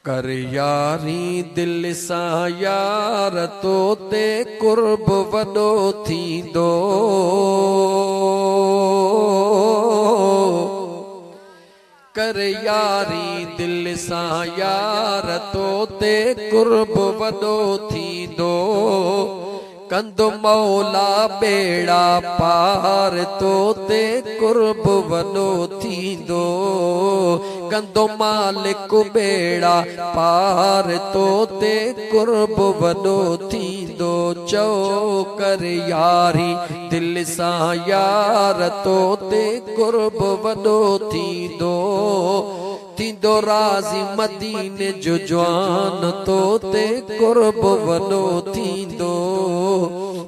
कर यारी दिल सां यार तो ते कुर्ब वॾो थींदो। कर यारी दिल सां यार तो ते कुर्ब वॾो थींदो। कंदो मौला बेड़ा पार तो ते कुर्ब वॾो थींदो। कंदो मालिक बेड़ा पार तो ते कुर्ब वॾो थींदो। चओ कर यारी दिल सां यार तो ते कुर्ब वॾो थींदो। थींदो राज़ी मदीने जो जवान तो ते कुर्ब वॾो थींदो।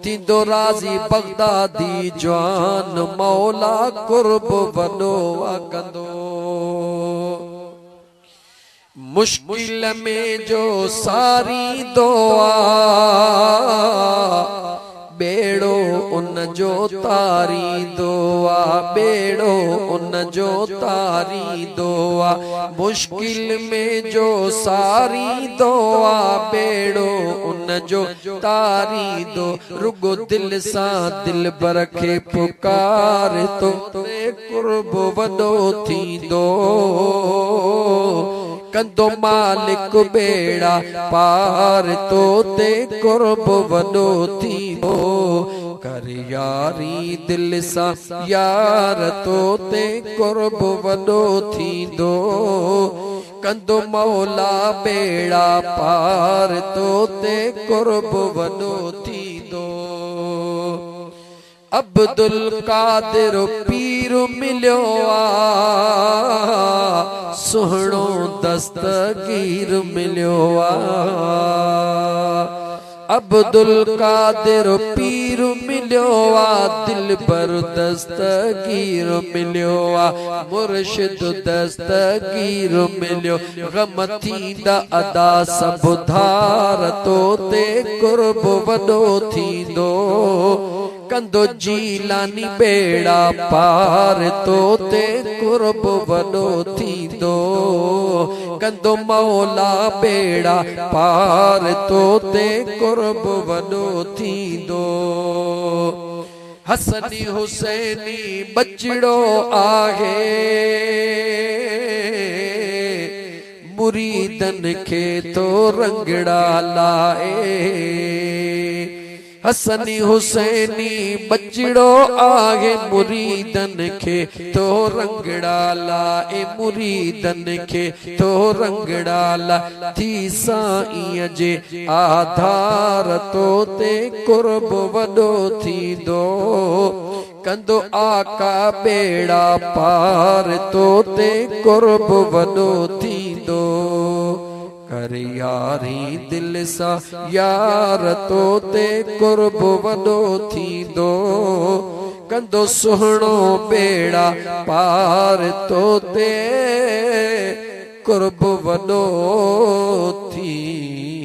थींदो राज़ी बगदादी जवान मौला कुर्ब वॾो कंदो। मुश्किल में जो सारी दुआ बेड़ो उन जो तारी दुआ। बेड़ो उन जो तारी दुआ। मुश्किल में जो सारी दुआ बेड़ो उन जो तारी दो। रुगो दिल सां दिल बर खे पुकार तो ते कुर्ब वॾो थींदो। कंदो मालिक बेड़ा पार तो ते कुर्ब वॾो थींदो। कर यारी दिल सां यार तो ते कुर्ब वॾो थींदो। कंदो मौला बेड़ा पार तो ते कुर्ब वॾो थींदो। अब्दुल कादिर पीर मिलियो आ। सुहिणो दस्तगीर मिलियो आ। अब्दुल कादिर पीर मिलियो आ। दिल पर दस्तगीर मिलियो आ। मुर्शिद दस्तगीर मिलियो। गम थींदा अदा सब धार तो ते कुर्ब वॾो थींदो। कंदो जीलानी बेड़ा पार तो ते कुर्ब वॾो थींदो। कंदो मौला बेड़ा पार तो ते कुर्ब वॾो थींदो। हसनी हुसैनी बचड़ो आहे। मुरीदन खे तो रंगड़ा लाए। हसनी हुसैनी बचड़ो आहे। मुरीदन खे तो रंगड़ा लाए। मुरीदन खे तो रंगड़ा ला। थी साईं जे आधार तो ते कुर्ब वॾो थींदो। कंदो आका बेड़ा पार तो ते कुर्ब वॾो थींदो। कर यारी दिल सां यार तो ते कुर्ब वॾो थींदो। कंदो सुहिणो बेड़ा पार तो ते कुर्ब वॾो थींदो।